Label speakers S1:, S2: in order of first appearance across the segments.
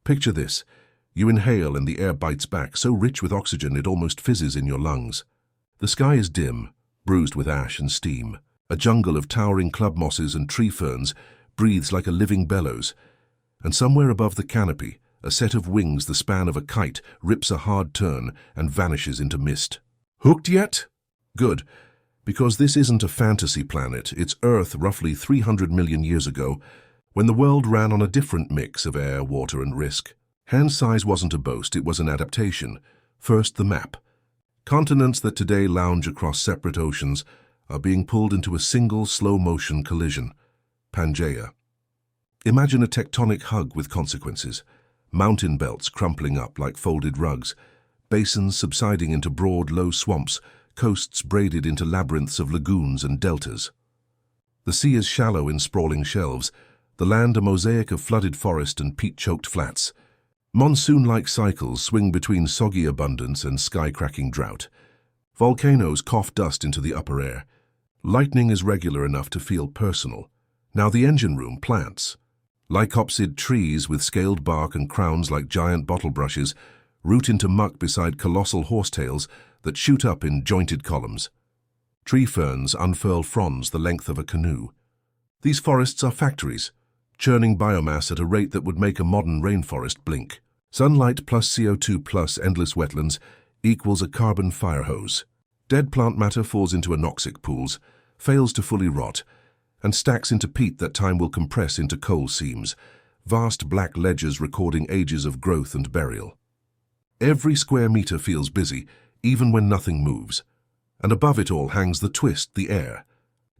S1: Picture this. You inhale and the air bites back, so rich with oxygen it almost fizzes in your lungs. The sky is dim, bruised with ash and steam. A jungle of towering club mosses and tree ferns breathes like a living bellows. And somewhere above the canopy, a set of wings the span of a kite rips a hard turn and vanishes into mist. Hooked yet? Good, because this isn't a fantasy planet. It's Earth roughly 300 million years ago, when the world ran on a different mix of air, water, and risk. Hand size wasn't a boast, it was an adaptation. First, the map. Continents that today lounge across separate oceans are being pulled into a single slow-motion collision. Pangea. Imagine a tectonic hug with consequences. Mountain belts crumpling up like folded rugs, basins subsiding into broad, low swamps, coasts braided into labyrinths of lagoons and deltas. The sea is shallow in sprawling shelves, the land a mosaic of flooded forest and peat-choked flats. Monsoon-like cycles swing between soggy abundance and sky-cracking drought. Volcanoes cough dust into the upper air. Lightning is regular enough to feel personal. Now the engine room, plants. Lycopsid trees with scaled bark and crowns like giant bottle brushes root into muck beside colossal horsetails that shoot up in jointed columns. Tree ferns unfurl fronds the length of a canoe. These forests are factories, churning biomass at a rate that would make a modern rainforest blink. Sunlight plus CO2 plus endless wetlands equals a carbon fire hose. Dead plant matter falls into anoxic pools, fails to fully rot, and stacks into peat that time will compress into coal seams, vast black ledgers recording ages of growth and burial. Every square meter feels busy, even when nothing moves. And above it all hangs the twist, the air.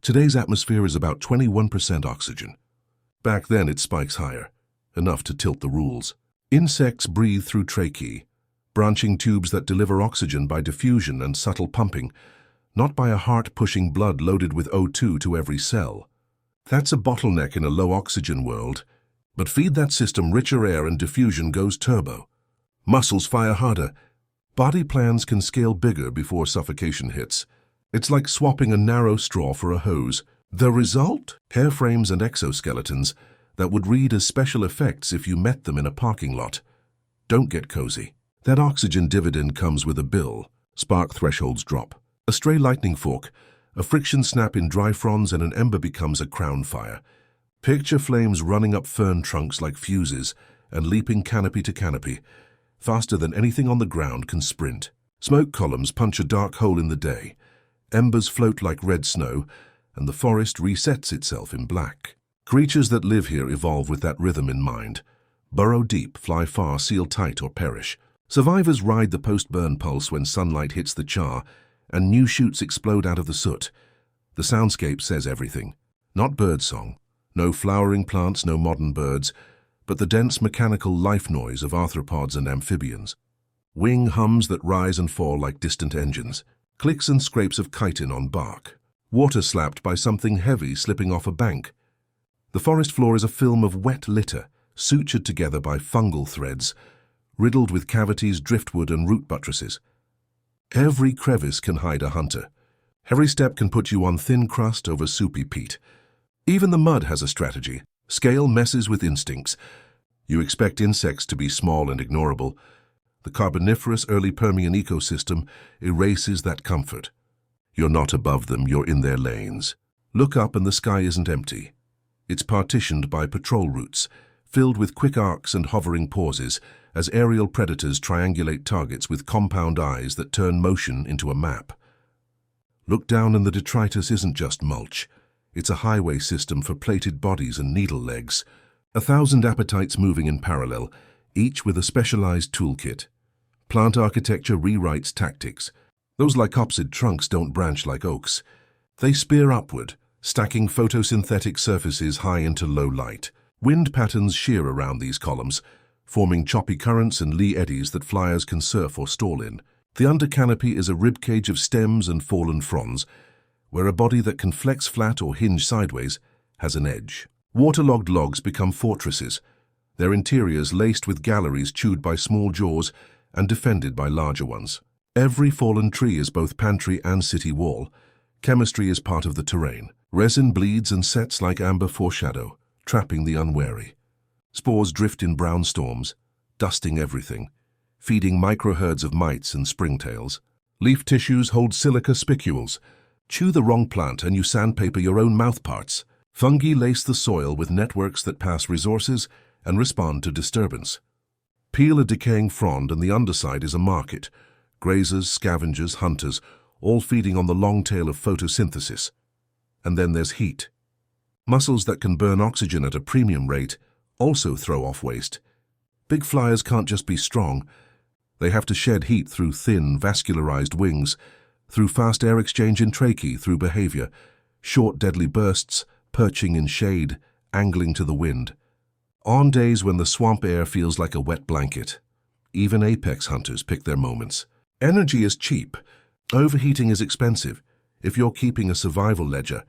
S1: Today's atmosphere is about 21% oxygen. Back then it spikes higher, enough to tilt the rules. Insects breathe through tracheae, branching tubes that deliver oxygen by diffusion and subtle pumping, not by a heart pushing blood loaded with O2 to every cell. That's a bottleneck in a low-oxygen world, but feed that system richer air and diffusion goes turbo. Muscles fire harder. Body plans can scale bigger before suffocation hits. It's like swapping a narrow straw for a hose. The result? Hairframes and exoskeletons that would read as special effects if you met them in a parking lot. Don't get cozy. That oxygen dividend comes with a bill. Spark thresholds drop. A stray lightning fork, a friction snap in dry fronds, and an ember becomes a crown fire. Picture flames running up fern trunks like fuses and leaping canopy to canopy, faster than anything on the ground can sprint. Smoke columns punch a dark hole in the day. Embers float like red snow, and the forest resets itself in black. Creatures that live here evolve with that rhythm in mind. Burrow deep, fly far, seal tight, or perish. Survivors ride the post-burn pulse when sunlight hits the char, and new shoots explode out of the soot. The soundscape says everything. Not birdsong, no flowering plants, no modern birds, but the dense mechanical life noise of arthropods and amphibians. Wing hums that rise and fall like distant engines. Clicks and scrapes of chitin on bark. Water slapped by something heavy slipping off a bank. The forest floor is a film of wet litter, sutured together by fungal threads, riddled with cavities, driftwood, and root buttresses. Every crevice can hide a hunter. Every step can put you on thin crust over soupy peat. Even the mud has a strategy. Scale messes with instincts. You expect insects to be small and ignorable. The Carboniferous early Permian ecosystem erases that comfort. You're not above them, you're in their lanes. Look up and the sky isn't empty. It's partitioned by patrol routes, filled with quick arcs and hovering pauses, as aerial predators triangulate targets with compound eyes that turn motion into a map. Look down and the detritus isn't just mulch. It's a highway system for plated bodies and needle legs. 1,000 appetites moving in parallel, each with a specialized toolkit. Plant architecture rewrites tactics. Those lycopsid trunks don't branch like oaks. They spear upward, stacking photosynthetic surfaces high into low light. Wind patterns shear around these columns, forming choppy currents and lee eddies that flyers can surf or stall in. The undercanopy is a ribcage of stems and fallen fronds, where a body that can flex flat or hinge sideways has an edge. Waterlogged logs become fortresses, their interiors laced with galleries chewed by small jaws and defended by larger ones. Every fallen tree is both pantry and city wall. Chemistry is part of the terrain. Resin bleeds and sets like amber foreshadow, trapping the unwary. Spores drift in brown storms, dusting everything, feeding microherds of mites and springtails. Leaf tissues hold silica spicules. Chew the wrong plant and you sandpaper your own mouthparts. Fungi lace the soil with networks that pass resources and respond to disturbance. Peel a decaying frond and the underside is a market. Grazers, scavengers, hunters, all feeding on the long tail of photosynthesis. And then there's heat. Mussels that can burn oxygen at a premium rate also throw off waste. Big flyers can't just be strong. They have to shed heat through thin, vascularized wings, through fast air exchange in tracheae, through behavior, short deadly bursts, perching in shade, angling to the wind. On days when the swamp air feels like a wet blanket, even apex hunters pick their moments. Energy is cheap. Overheating is expensive. If you're keeping a survival ledger,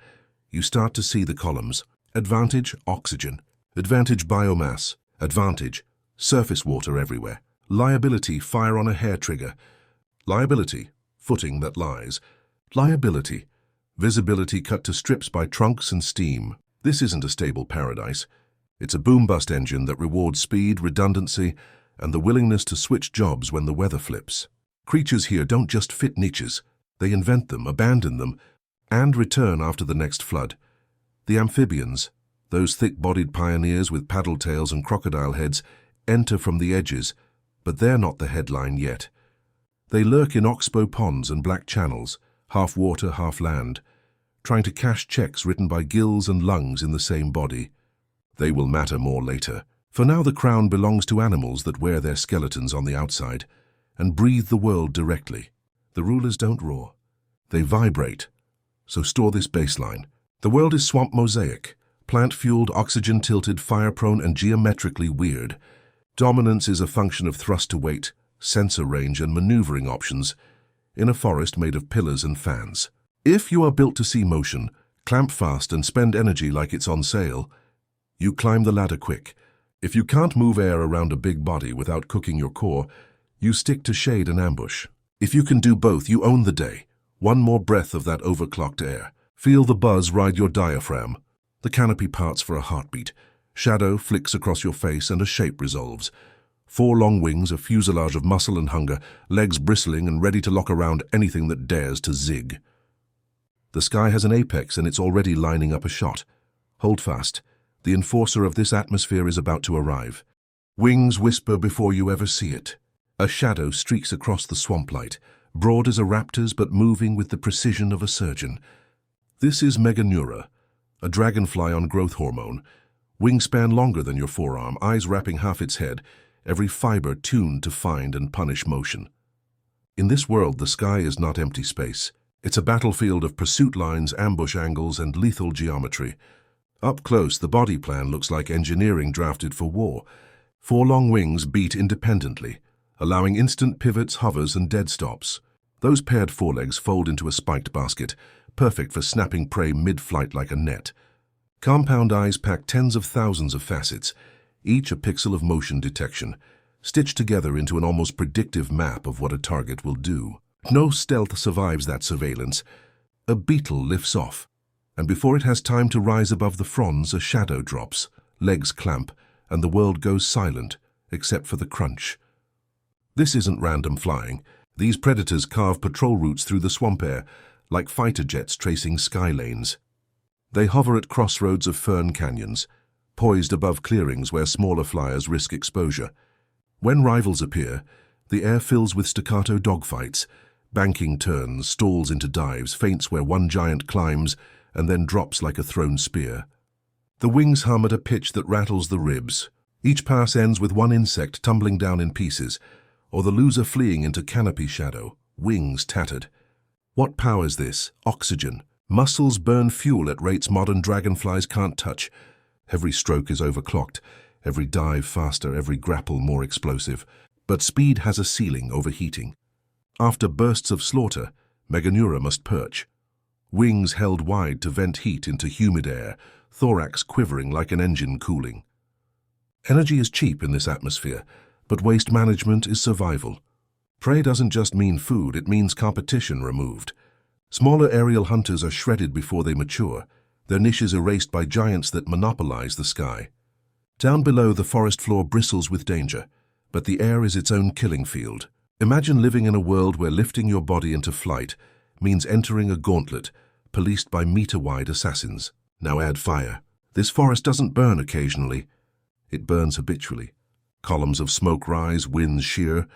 S1: you start to see the columns. Advantage, oxygen. Advantage, biomass. Advantage, surface water everywhere. Liability, fire on a hair trigger. Liability, footing that lies. Liability, visibility cut to strips by trunks and steam. This isn't a stable paradise. It's a boom-bust engine that rewards speed, redundancy, and the willingness to switch jobs when the weather flips. Creatures here don't just fit niches. They invent them, abandon them, and return after the next flood. The amphibians, those thick-bodied pioneers with paddle tails and crocodile heads, enter from the edges, but they're not the headline yet. They lurk in oxbow ponds and black channels, half water, half land, trying to cash checks written by gills and lungs in the same body. They will matter more later. For now the crown belongs to animals that wear their skeletons on the outside and breathe the world directly. The rulers don't roar. They vibrate. So store this baseline. The world is swamp mosaic, plant-fueled, oxygen-tilted, fire-prone, and geometrically weird. Dominance is a function of thrust to weight, sensor range, and maneuvering options in a forest made of pillars and fans. If you are built to see motion, clamp fast, and spend energy like it's on sale, you climb the ladder quick. If you can't move air around a big body without cooking your core, you stick to shade and ambush. If you can do both, you own the day. One more breath of that overclocked air. Feel the buzz ride your diaphragm. The canopy parts for a heartbeat. Shadow flicks across your face and a shape resolves. 4 long wings, a fuselage of muscle and hunger, legs bristling and ready to lock around anything that dares to zig. The sky has an apex and it's already lining up a shot. Hold fast. The enforcer of this atmosphere is about to arrive. Wings whisper before you ever see it. A shadow streaks across the swamp light, broad as a raptor's but moving with the precision of a surgeon. This is Meganura, a dragonfly on growth hormone. Wingspan longer than your forearm, eyes wrapping half its head, every fiber tuned to find and punish motion. In this world, the sky is not empty space. It's a battlefield of pursuit lines, ambush angles, and lethal geometry. Up close, the body plan looks like engineering drafted for war. 4 long wings beat independently, allowing instant pivots, hovers, and dead stops. Those paired forelegs fold into a spiked basket, perfect for snapping prey mid-flight like a net. Compound eyes pack tens of thousands of facets, each a pixel of motion detection, stitched together into an almost predictive map of what a target will do. No stealth survives that surveillance. A beetle lifts off, and before it has time to rise above the fronds, a shadow drops, legs clamp, and the world goes silent, except for the crunch. This isn't random flying. These predators carve patrol routes through the swamp air, like fighter jets tracing sky lanes. They hover at crossroads of fern canyons, poised above clearings where smaller flyers risk exposure. When rivals appear, the air fills with staccato dogfights, banking turns, stalls into dives, feints where one giant climbs and then drops like a thrown spear. The wings hum at a pitch that rattles the ribs. Each pass ends with one insect tumbling down in pieces, or the loser fleeing into canopy shadow, wings tattered. What powers this? Oxygen. Muscles burn fuel at rates modern dragonflies can't touch. Every stroke is overclocked, every dive faster, every grapple more explosive. But speed has a ceiling, overheating. After bursts of slaughter, Meganura must perch. Wings held wide to vent heat into humid air, thorax quivering like an engine cooling. Energy is cheap in this atmosphere, but waste management is survival. Prey doesn't just mean food, it means competition removed. Smaller aerial hunters are shredded before they mature, their niches erased by giants that monopolize the sky. Down below, the forest floor bristles with danger. but the air is its own killing field. Imagine living in a world where lifting your body into flight means entering a gauntlet policed by meter-wide assassins. Now add fire. This forest doesn't burn occasionally. It burns habitually. Columns of smoke rise, winds shear,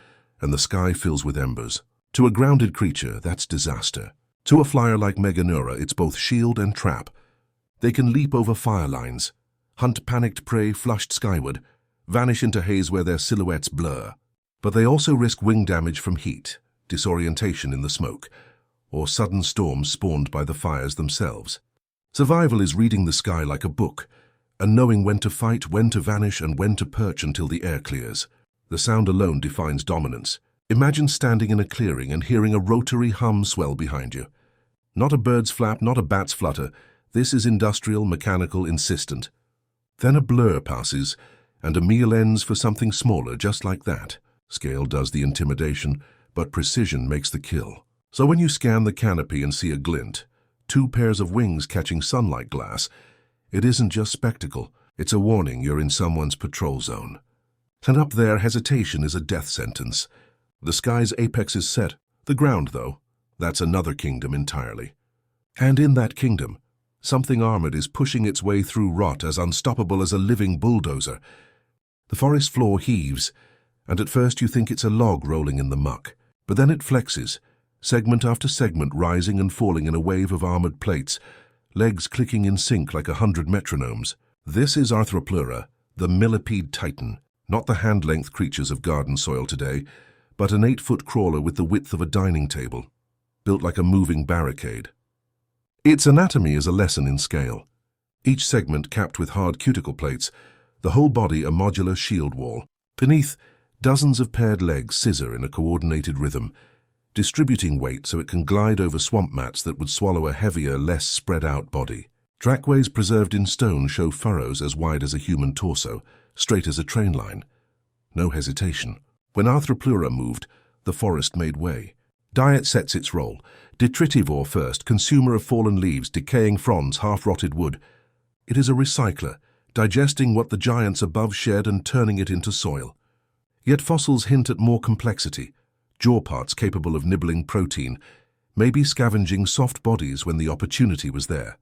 S1: and the sky fills with embers. To a grounded creature, that's disaster. To a flyer like Meganura, it's both shield and trap. They can leap over fire lines, hunt panicked prey flushed skyward, vanish into haze where their silhouettes blur. But they also risk wing damage from heat, disorientation in the smoke, or sudden storms spawned by the fires themselves. Survival is reading the sky like a book, and knowing when to fight, when to vanish, and when to perch until the air clears. The sound alone defines dominance. Imagine standing in a clearing and hearing a rotary hum swell behind you. Not a bird's flap, not a bat's flutter. This is industrial, mechanical, insistent. Then a blur passes, and a meal ends for something smaller, just like that. Scale does the intimidation, but precision makes the kill. So when you scan the canopy and see a glint, 2 pairs of wings catching sunlight glass, it isn't just spectacle, it's a warning you're in someone's patrol zone. And up there, hesitation is a death sentence. The sky's apex is set. The ground, though, that's another kingdom entirely. And in that kingdom, something armored is pushing its way through rot as unstoppable as a living bulldozer. The forest floor heaves, and at first you think it's a log rolling in the muck. But then it flexes, segment after segment rising and falling in a wave of armored plates, legs clicking in sync like 100 metronomes. This is Arthropleura, the millipede titan, not the hand-length creatures of garden soil today, but an 8-foot crawler with the width of a dining table, built like a moving barricade. Its anatomy is a lesson in scale. Each segment capped with hard cuticle plates, the whole body a modular shield wall. Beneath, dozens of paired legs scissor in a coordinated rhythm, distributing weight so it can glide over swamp mats that would swallow a heavier, less spread-out body. Trackways preserved in stone show furrows as wide as a human torso, straight as a train line. No hesitation. When Arthropleura moved, the forest made way. Diet sets its role. Detritivore first, consumer of fallen leaves, decaying fronds, half-rotted wood. It is a recycler, digesting what the giants above shed and turning it into soil. Yet fossils hint at more complexity. Jaw parts capable of nibbling protein, maybe scavenging soft bodies when the opportunity was there.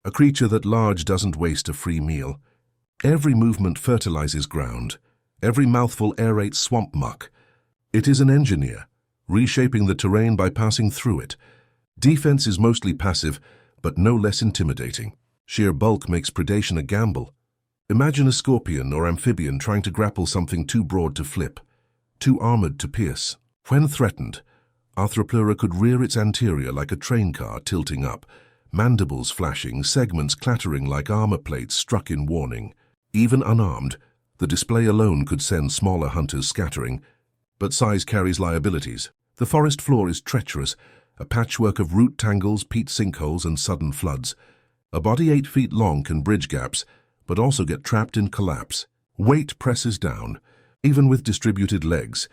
S1: A creature that large doesn't waste a free meal. Every movement fertilizes ground. Every mouthful aerates swamp muck. It is an engineer, reshaping the terrain by passing through it. Defense is mostly passive, but no less intimidating. Sheer bulk makes predation a gamble. Imagine a scorpion or amphibian trying to grapple something too broad to flip, too armored to pierce. When threatened, Arthropleura could rear its anterior like a train car tilting up, mandibles flashing, segments clattering like armor plates struck in warning. Even unarmed, the display alone could send smaller hunters scattering, but size carries liabilities. The forest floor is treacherous, a patchwork of root tangles, peat sinkholes, and sudden floods. A body 8 feet long can bridge gaps, but also get trapped in collapse. Weight presses down. Even with distributed legs,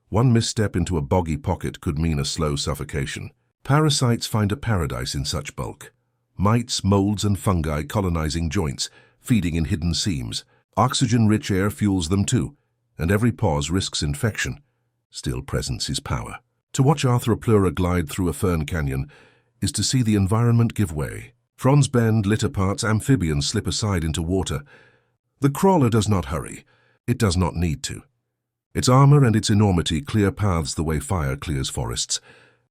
S1: one misstep into a boggy pocket could mean a slow suffocation. Parasites find a paradise in such bulk. Mites, molds, and fungi colonizing joints, feeding in hidden seams. Oxygen-rich air fuels them too, and every pause risks infection. Still, presence is power. To watch Arthropleura glide through a fern canyon is to see the environment give way. Fronds bend, litter parts, amphibians slip aside into water. The crawler does not hurry. It does not need to. Its armor and its enormity clear paths the way fire clears forests,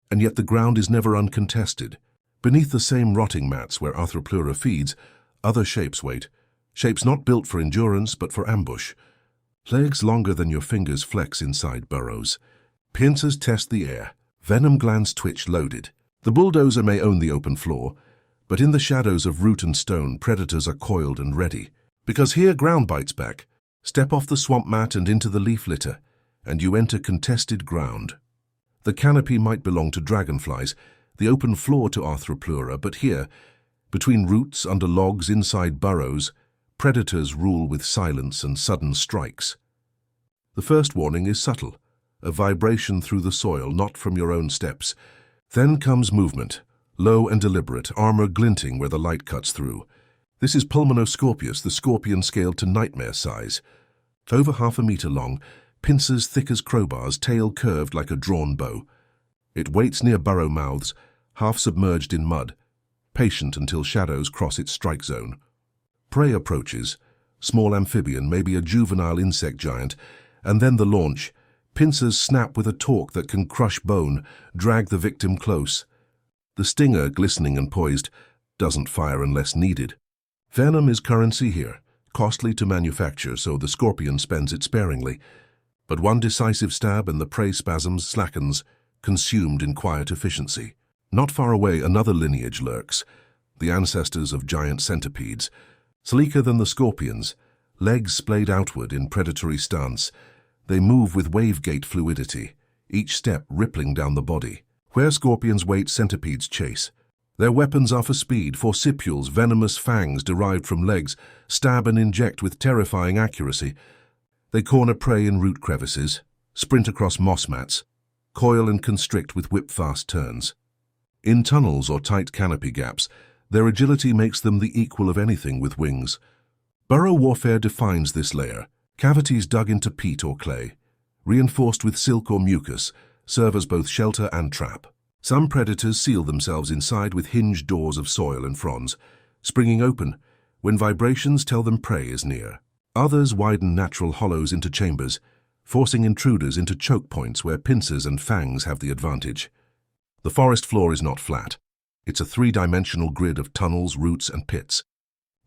S1: and yet the ground is never uncontested. Beneath the same rotting mats where Arthropleura feeds, other shapes wait. Shapes not built for endurance, but for ambush. Legs longer than your fingers flex inside burrows. Pincers test the air. Venom glands twitch loaded. The bulldozer may own the open floor, but in the shadows of root and stone, predators are coiled and ready. Because here ground bites back. Step off the swamp mat and into the leaf litter, and you enter contested ground. The canopy might belong to dragonflies, the open floor to Arthropleura, but here, between roots, under logs, inside burrows, predators rule with silence and sudden strikes. The first warning is subtle, a vibration through the soil, not from your own steps. Then comes movement, low and deliberate, armor glinting where the light cuts through. This is Pulmonoscorpius, the scorpion scaled to nightmare size. Over 1/2 meter long, pincers thick as crowbars, tail curved like a drawn bow. It waits near burrow mouths, half submerged in mud, patient until shadows cross its strike zone. Prey approaches, small amphibian, maybe a juvenile insect giant, and then the launch. Pincers snap with a torque that can crush bone, drag the victim close. The stinger, glistening and poised, doesn't fire unless needed. Venom is currency here, costly to manufacture, so the scorpion spends it sparingly. But one decisive stab and the prey spasms, slackens, consumed in quiet efficiency. Not far away, another lineage lurks, the ancestors of giant centipedes. Sleeker than the scorpions, legs splayed outward in predatory stance, they move with wave-gait fluidity, each step rippling down the body. Where scorpions wait, centipedes chase. Their weapons are for speed, forcipules, venomous fangs derived from legs, stab and inject with terrifying accuracy. They corner prey in root crevices, sprint across moss mats, coil and constrict with whip-fast turns. In tunnels or tight canopy gaps, their agility makes them the equal of anything with wings. Burrow warfare defines this layer. Cavities dug into peat or clay, reinforced with silk or mucus, serve as both shelter and trap. Some predators seal themselves inside with hinged doors of soil and fronds, springing open when vibrations tell them prey is near. Others widen natural hollows into chambers, forcing intruders into choke points where pincers and fangs have the advantage. The forest floor is not flat. It's a three-dimensional grid of tunnels, roots, and pits.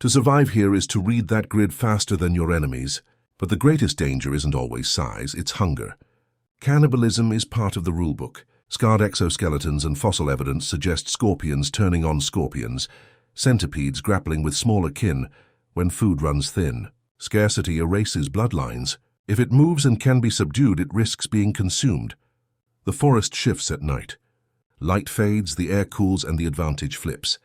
S1: To survive here is to read that grid faster than your enemies. But the greatest danger isn't always size, it's hunger. Cannibalism is part of the rulebook. Scarred exoskeletons and fossil evidence suggest scorpions turning on scorpions, centipedes grappling with smaller kin when food runs thin. Scarcity erases bloodlines. If it moves and can be subdued, it risks being consumed. The forest shifts at night. Light fades, the air cools, and the advantage flips.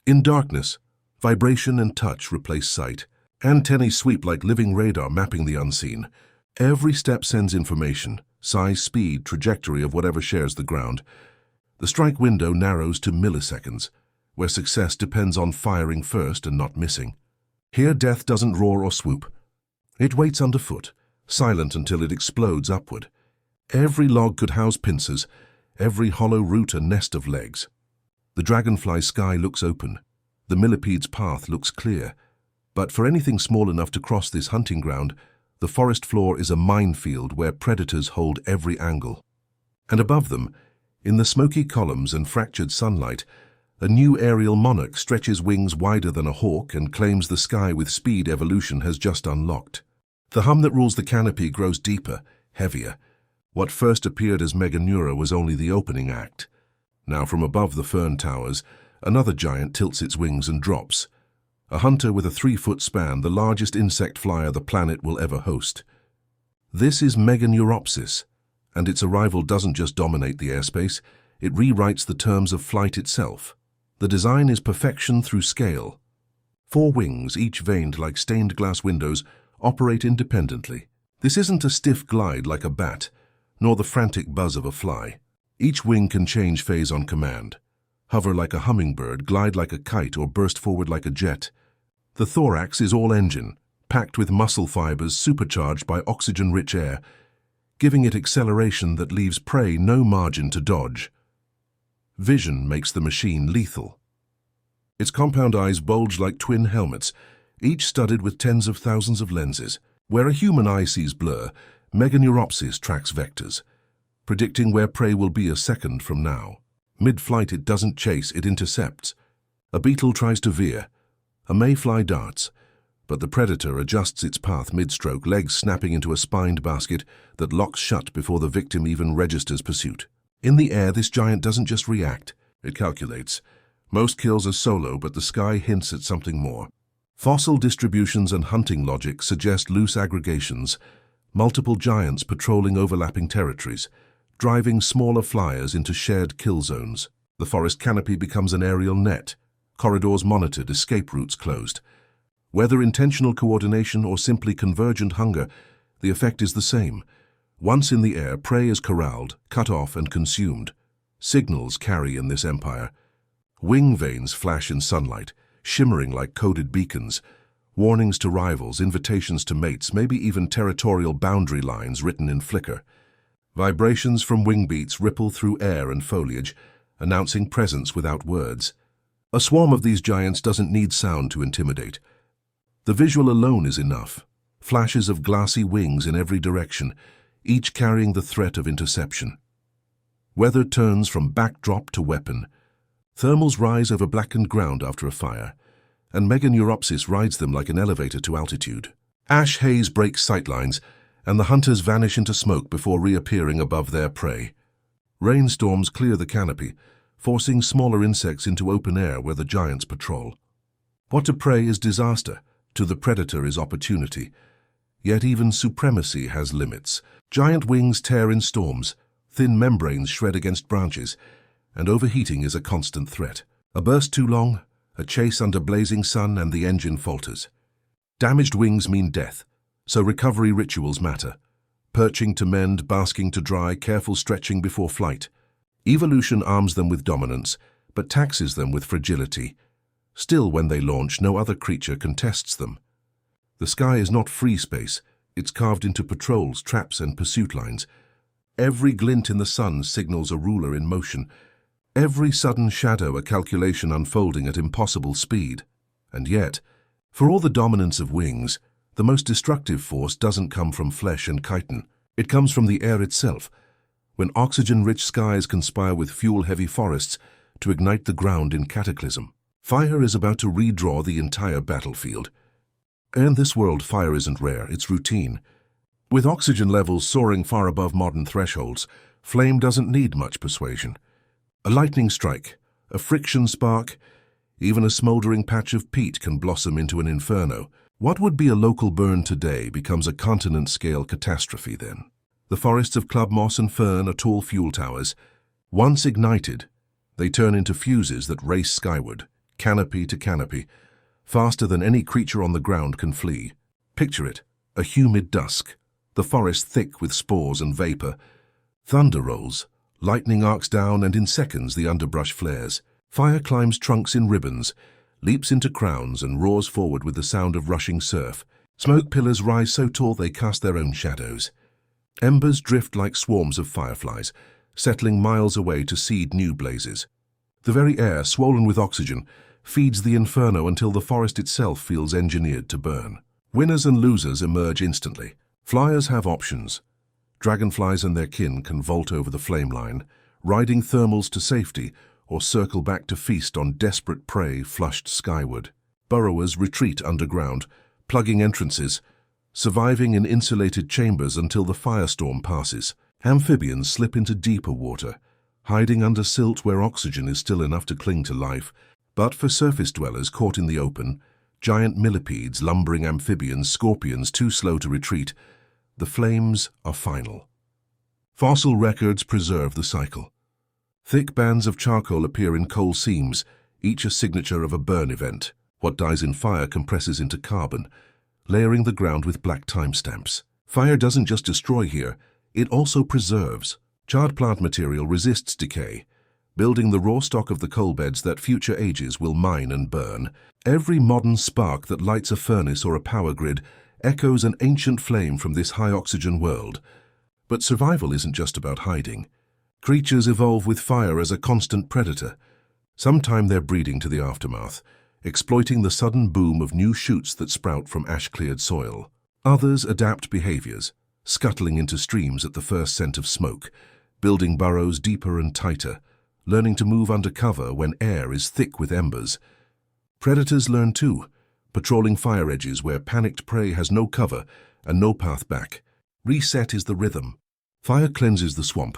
S1: In darkness, vibration and touch replace sight. Antennae sweep like living radar, mapping the unseen. Every step sends information, size, speed, trajectory of whatever shares the ground. The strike window narrows to milliseconds, where success depends on firing first and not missing. Here death doesn't roar or swoop. It waits underfoot, silent until it explodes upward. Every log could house pincers, every hollow root a nest of legs. The dragonfly's sky looks open. The millipede's path looks clear. But for anything small enough to cross this hunting ground, the forest floor is a minefield where predators hold every angle. And above them, in the smoky columns and fractured sunlight, a new aerial monarch stretches wings wider than a hawk and claims the sky with speed evolution has just unlocked. The hum that rules the canopy grows deeper, heavier. What first appeared as Meganura was only the opening act. Now from above the fern towers, another giant tilts its wings and drops. A hunter with a 3-foot span, the largest insect flyer the planet will ever host. This is Meganuropsis, and its arrival doesn't just dominate the airspace, it rewrites the terms of flight itself. The design is perfection through scale. 4 wings, each veined like stained glass windows, operate independently. This isn't a stiff glide like a bat, nor the frantic buzz of a fly. Each wing can change phase on command. Hover like a hummingbird, glide like a kite, or burst forward like a jet. The thorax is all engine, packed with muscle fibers supercharged by oxygen-rich air, giving it acceleration that leaves prey no margin to dodge. Vision makes the machine lethal. Its compound eyes bulge like twin helmets, each studded with tens of thousands of lenses. Where a human eye sees blur, Meganuropsis tracks vectors, predicting where prey will be a second from now. Mid-flight it doesn't chase, it intercepts. A beetle tries to veer. A mayfly darts. But the predator adjusts its path mid-stroke, legs snapping into a spined basket that locks shut before the victim even registers pursuit. In the air, this giant doesn't just react, it calculates. Most kills are solo, but the sky hints at something more. Fossil distributions and hunting logic suggest loose aggregations, multiple giants patrolling overlapping territories, driving smaller flyers into shared kill zones. The forest canopy becomes an aerial net, corridors monitored, escape routes closed. Whether intentional coordination or simply convergent hunger, the effect is the same. Once in the air, prey is corralled, cut off, and consumed. Signals carry in this empire. Wing veins flash in sunlight, shimmering like coded beacons, Warnings to rivals, invitations to mates, maybe even territorial boundary lines written in flicker. Vibrations from wing beats ripple through air and foliage, announcing presence without words. A swarm of these giants doesn't need sound to intimidate. The visual alone is enough. Flashes of glassy wings in every direction, each carrying the threat of interception. Weather turns from backdrop to weapon. Thermals rise over blackened ground after a fire, and Meganura rides them like an elevator to altitude. Ash haze breaks sightlines, and the hunters vanish into smoke before reappearing above their prey. Rainstorms clear the canopy, forcing smaller insects into open air where the giants patrol. What to prey is disaster, to the predator is opportunity. Yet even supremacy has limits. Giant wings tear in storms, thin membranes shred against branches, and overheating is a constant threat. A burst too long, a chase under blazing sun, and the engine falters. Damaged wings mean death, so recovery rituals matter. Perching to mend, basking to dry, careful stretching before flight. Evolution arms them with dominance, but taxes them with fragility. Still, when they launch, no other creature contests them. The sky is not free space, it's carved into patrols, traps, and pursuit lines. Every glint in the sun signals a ruler in motion. Every sudden shadow a calculation unfolding at impossible speed. And yet, for all the dominance of wings, the most destructive force doesn't come from flesh and chitin. It comes from the air itself, when oxygen-rich skies conspire with fuel-heavy forests to ignite the ground in cataclysm. Fire is about to redraw the entire battlefield. In this world, fire isn't rare, it's routine. With oxygen levels soaring far above modern thresholds, flame doesn't need much persuasion. A lightning strike, a friction spark, even a smoldering patch of peat can blossom into an inferno. What would be a local burn today becomes a continent-scale catastrophe then. The forests of clubmoss and fern are tall fuel towers. Once ignited, they turn into fuses that race skyward, canopy to canopy, faster than any creature on the ground can flee. Picture it, a humid dusk, the forest thick with spores and vapor. Thunder rolls, lightning arcs down, and in seconds the underbrush flares. Fire climbs trunks in ribbons, leaps into crowns, and roars forward with the sound of rushing surf. Smoke pillars rise so tall they cast their own shadows. Embers drift like swarms of fireflies, settling miles away to seed new blazes. The very air, swollen with oxygen, feeds the inferno until the forest itself feels engineered to burn. Winners and losers emerge instantly. Flyers have options. Dragonflies and their kin can vault over the flame line, riding thermals to safety, or circle back to feast on desperate prey flushed skyward. Burrowers retreat underground, plugging entrances, surviving in insulated chambers until the firestorm passes. Amphibians slip into deeper water, hiding under silt where oxygen is still enough to cling to life. But for surface dwellers caught in the open, giant millipedes, lumbering amphibians, scorpions too slow to retreat, the flames are final. Fossil records preserve the cycle. Thick bands of charcoal appear in coal seams, each a signature of a burn event. What dies in fire compresses into carbon, layering the ground with black timestamps. Fire doesn't just destroy here, it also preserves. Charred plant material resists decay, building the raw stock of the coal beds that future ages will mine and burn. Every modern spark that lights a furnace or a power grid echoes an ancient flame from this high-oxygen world. But survival isn't just about hiding. Creatures evolve with fire as a constant predator. Sometime they're breeding to the aftermath, exploiting the sudden boom of new shoots that sprout from ash-cleared soil. Others adapt behaviors, scuttling into streams at the first scent of smoke, building burrows deeper and tighter, learning to move under cover when air is thick with embers. Predators learn too, patrolling fire edges where panicked prey has no cover and no path back. Reset is the rhythm. Fire cleanses the swamp,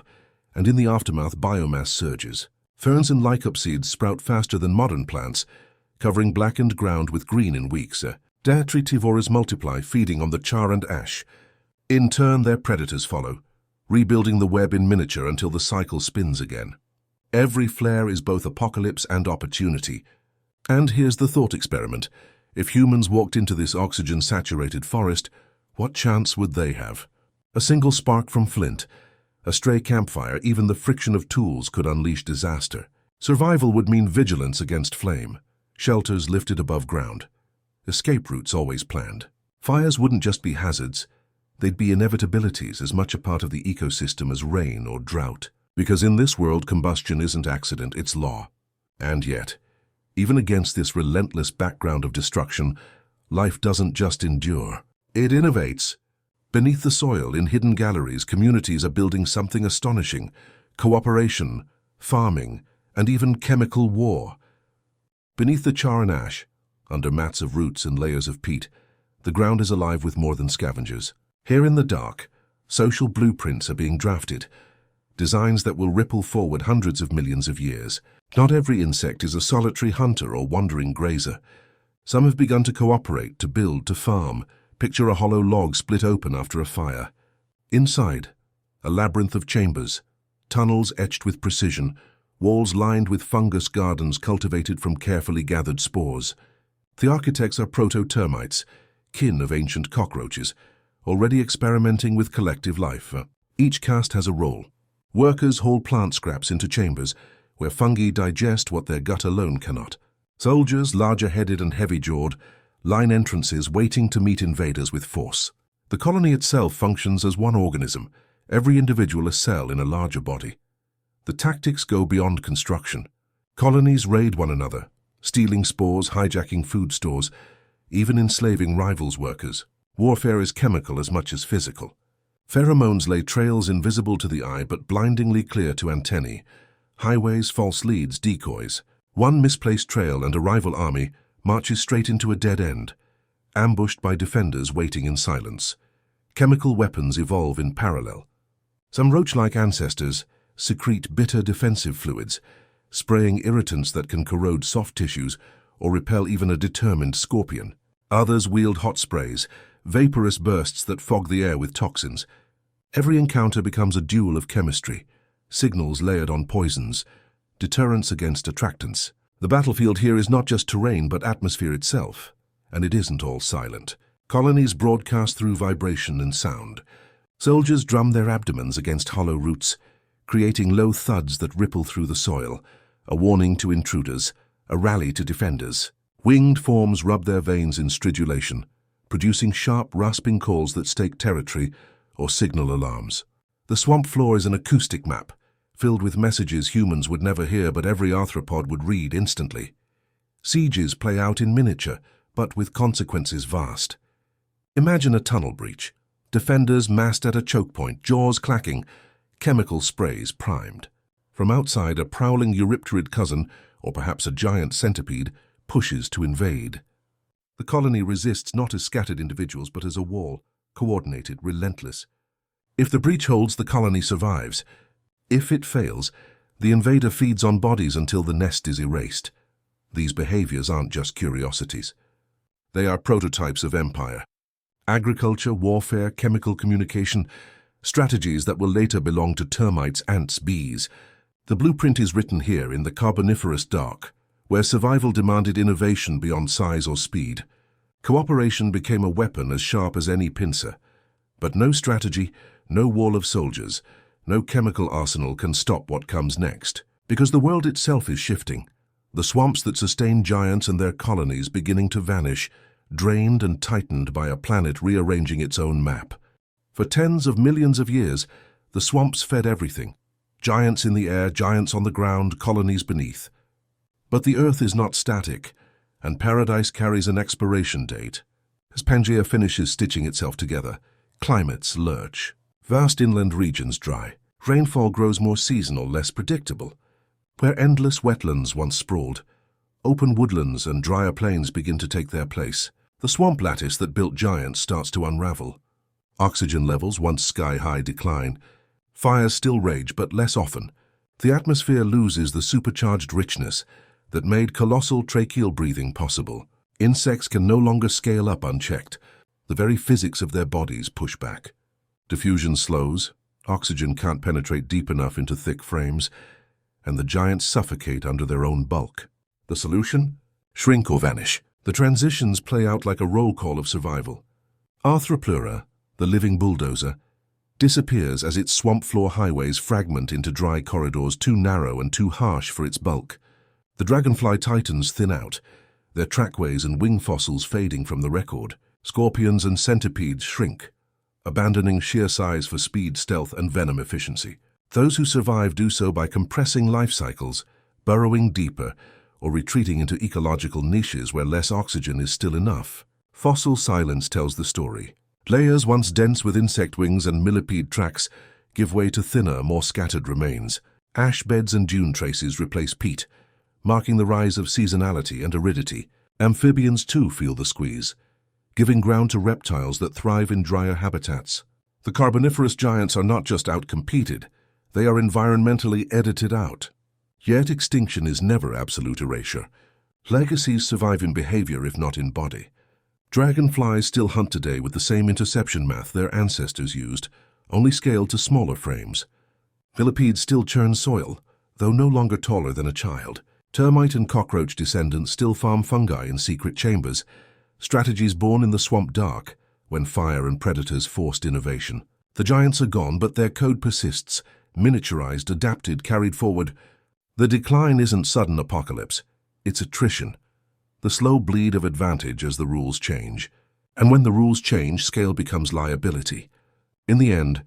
S1: and in the aftermath biomass surges. Ferns and lycopsids sprout faster than modern plants, covering blackened ground with green in weeks. Detritivores multiply, feeding on the char and ash. In turn, their predators follow, rebuilding the web in miniature until the cycle spins again. Every flare is both apocalypse and opportunity. And here's the thought experiment. If humans walked into this oxygen-saturated forest, what chance would they have? A single spark from flint, a stray campfire, even the friction of tools could unleash disaster. Survival would mean vigilance against flame, shelters lifted above ground. escape routes always planned. Fires wouldn't just be hazards, they'd be inevitabilities as much a part of the ecosystem as rain or drought. Because in this world, combustion isn't accident, it's law. And yet, even against this relentless background of destruction, life doesn't just endure. It innovates. Beneath the soil, in hidden galleries, communities are building something astonishing: cooperation, farming, and even chemical war. Beneath the char and ash, under mats of roots and layers of peat, the ground is alive with more than scavengers. Here in the dark, social blueprints are being drafted, designs that will ripple forward hundreds of millions of years. Not every insect is a solitary hunter or wandering grazer. Some have begun to cooperate, to build, to farm. Picture a hollow log split open after a fire. Inside, a labyrinth of chambers, tunnels etched with precision, walls lined with fungus gardens cultivated from carefully gathered spores. The architects are proto-termites, kin of ancient cockroaches, already experimenting with collective life. Each caste has a role. Workers haul plant scraps into chambers, where fungi digest what their gut alone cannot. Soldiers, larger-headed and heavy-jawed, line entrances waiting to meet invaders with force. The colony itself functions as one organism, every individual a cell in a larger body. The tactics go beyond construction. Colonies raid one another, stealing spores, hijacking food stores, even enslaving rivals' workers. Warfare is chemical as much as physical. Pheromones lay trails invisible to the eye but blindingly clear to antennae. Highways, false leads, decoys. One misplaced trail and a rival army marches straight into a dead end, ambushed by defenders waiting in silence. Chemical weapons evolve in parallel. Some roach-like ancestors secrete bitter defensive fluids, spraying irritants that can corrode soft tissues or repel even a determined scorpion. Others wield hot sprays, vaporous bursts that fog the air with toxins. Every encounter becomes a duel of chemistry, signals layered on poisons, deterrents against attractants. The battlefield here is not just terrain but atmosphere itself, and it isn't all silent. Colonies broadcast through vibration and sound. Soldiers drum their abdomens against hollow roots, creating low thuds that ripple through the soil, a warning to intruders, a rally to defenders. Winged forms rub their veins in stridulation, producing sharp, rasping calls that stake territory or signal alarms. The swamp floor is an acoustic map, filled with messages humans would never hear but every arthropod would read instantly. Sieges play out in miniature, but with consequences vast. Imagine a tunnel breach. Defenders massed at a choke point, jaws clacking, chemical sprays primed. From outside, a prowling eurypterid cousin, or perhaps a giant centipede, pushes to invade. The colony resists not as scattered individuals but as a wall, coordinated, relentless. If the breach holds, the colony survives. If it fails, the invader feeds on bodies until the nest is erased. These behaviors aren't just curiosities. They are prototypes of empire. Agriculture, warfare, chemical communication, strategies that will later belong to termites, ants, bees. The blueprint is written here in the Carboniferous dark, where survival demanded innovation beyond size or speed. Cooperation became a weapon as sharp as any pincer. But no strategy, no wall of soldiers, no chemical arsenal can stop what comes next. Because the world itself is shifting. The swamps that sustain giants and their colonies beginning to vanish, drained and tightened by a planet rearranging its own map. For tens of millions of years, the swamps fed everything. Giants in the air, giants on the ground, colonies beneath. But the earth is not static, and paradise carries an expiration date. As Pangea finishes stitching itself together, climates lurch. Vast inland regions dry. Rainfall grows more seasonal, less predictable. Where endless wetlands once sprawled, open woodlands and drier plains begin to take their place. The swamp lattice that built giants starts to unravel. Oxygen levels, once sky-high, decline. Fires still rage, but less often. The atmosphere loses the supercharged richness that made colossal tracheal breathing possible. Insects can no longer scale up unchecked. The very physics of their bodies push back. Diffusion slows, oxygen can't penetrate deep enough into thick frames, and the giants suffocate under their own bulk. The solution? Shrink or vanish. The transitions play out like a roll call of survival. Arthropleura, the living bulldozer, disappears as its swamp floor highways fragment into dry corridors too narrow and too harsh for its bulk. The dragonfly titans thin out, their trackways and wing fossils fading from the record. Scorpions and centipedes shrink, abandoning sheer size for speed, stealth, and venom efficiency. Those who survive do so by compressing life cycles, burrowing deeper, or retreating into ecological niches where less oxygen is still enough. Fossil silence tells the story. Layers once dense with insect wings and millipede tracks give way to thinner, more scattered remains. Ash beds and dune traces replace peat, marking the rise of seasonality and aridity. Amphibians too feel the squeeze, giving ground to reptiles that thrive in drier habitats. The Carboniferous giants are not just outcompeted, they are environmentally edited out. Yet extinction is never absolute erasure. Legacies survive in behavior if not in body. Dragonflies still hunt today with the same interception math their ancestors used, only scaled to smaller frames. Millipedes still churn soil, though no longer taller than a child. Termite and cockroach descendants still farm fungi in secret chambers, strategies born in the swamp dark, when fire and predators forced innovation. The giants are gone, but their code persists, miniaturized, adapted, carried forward. The decline isn't sudden apocalypse, it's attrition, the slow bleed of advantage as the rules change. And when the rules change, scale becomes liability. In the end,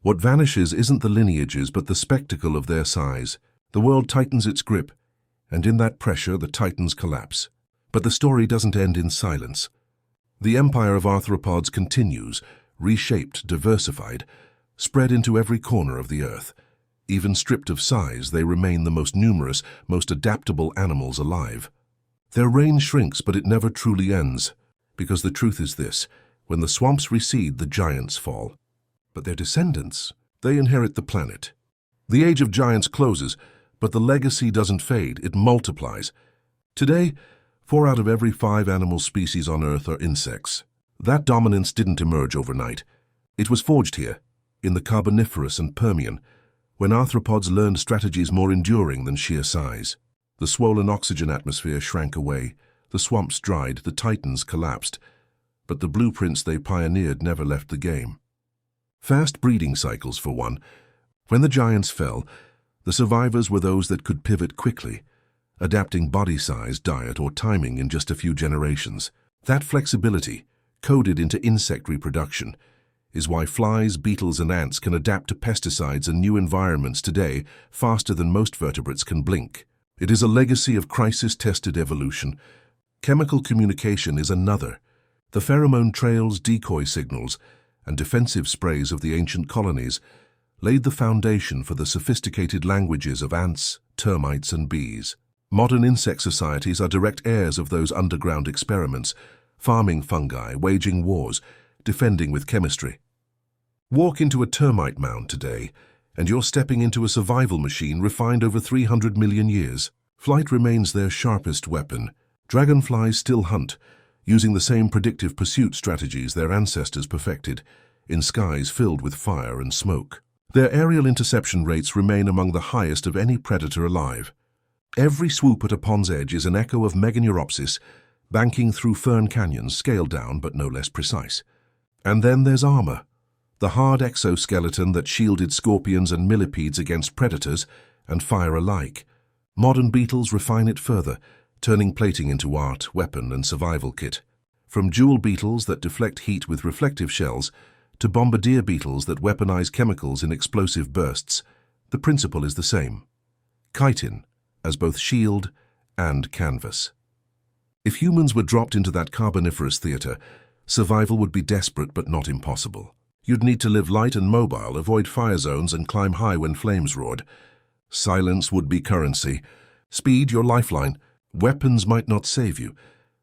S1: what vanishes isn't the lineages but the spectacle of their size. The world tightens its grip, and in that pressure the titans collapse. But the story doesn't end in silence. The empire of arthropods continues, reshaped, diversified, spread into every corner of the earth. Even stripped of size, they remain the most numerous, most adaptable animals alive. Their reign shrinks, but it never truly ends, because the truth is this: when the swamps recede, the giants fall. But their descendants, they inherit the planet. The age of giants closes, but the legacy doesn't fade, it multiplies. Today, 4 out of every 5 animal species on Earth are insects. That dominance didn't emerge overnight. It was forged here, in the Carboniferous and Permian, when arthropods learned strategies more enduring than sheer size. The swollen oxygen atmosphere shrank away, the swamps dried, the titans collapsed, but the blueprints they pioneered never left the game. Fast breeding cycles, for one. When the giants fell, the survivors were those that could pivot quickly, adapting body size, diet, or timing in just a few generations. That flexibility, coded into insect reproduction, is why flies, beetles, and ants can adapt to pesticides and new environments today faster than most vertebrates can blink. It is a legacy of crisis-tested evolution. Chemical communication is another. The pheromone trails, decoy signals, and defensive sprays of the ancient colonies laid the foundation for the sophisticated languages of ants, termites, and bees. Modern insect societies are direct heirs of those underground experiments, farming fungi, waging wars, defending with chemistry. Walk into a termite mound today, and you're stepping into a survival machine refined over 300 million years. Flight remains their sharpest weapon. Dragonflies still hunt, using the same predictive pursuit strategies their ancestors perfected, in skies filled with fire and smoke. Their aerial interception rates remain among the highest of any predator alive. Every swoop at a pond's edge is an echo of Meganura, banking through fern canyons, scaled down but no less precise. And then there's armor, the hard exoskeleton that shielded scorpions and millipedes against predators and fire alike. Modern beetles refine it further, turning plating into art, weapon, and survival kit. From jewel beetles that deflect heat with reflective shells to bombardier beetles that weaponize chemicals in explosive bursts, the principle is the same. Chitin as both shield and canvas. If humans were dropped into that Carboniferous theater, survival would be desperate but not impossible. You'd need to live light and mobile, avoid fire zones, and climb high when flames roared. Silence would be currency. Speed, your lifeline. Weapons might not save you,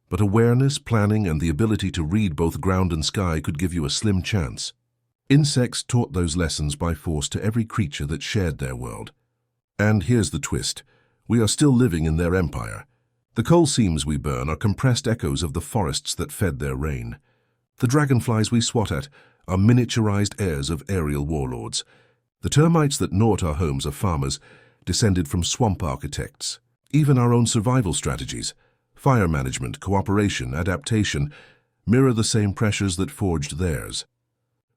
S1: but awareness, planning, and the ability to read both ground and sky could give you a slim chance. Insects taught those lessons by force to every creature that shared their world. And here's the twist. We are still living in their empire. The coal seams we burn are compressed echoes of the forests that fed their reign. The dragonflies we swat at are miniaturized heirs of aerial warlords. The termites that gnaw at our homes are farmers, descended from swamp architects. Even our own survival strategies, fire management, cooperation, adaptation, mirror the same pressures that forged theirs.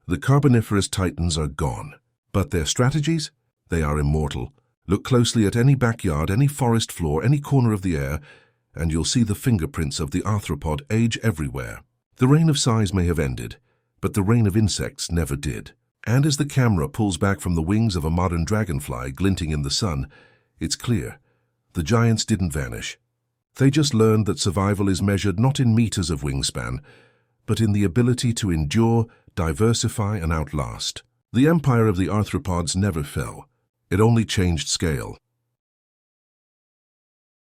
S1: The Carboniferous titans are gone, but their strategies? They are immortal. Look closely at any backyard, any forest floor, any corner of the air, and you'll see the fingerprints of the arthropod age everywhere. The reign of size may have ended, but the reign of insects never did. And as the camera pulls back from the wings of a modern dragonfly glinting in the sun, it's clear. The giants didn't vanish. They just learned that survival is measured not in meters of wingspan, but in the ability to endure, diversify, and outlast. The empire of the arthropods never fell. It only changed scale.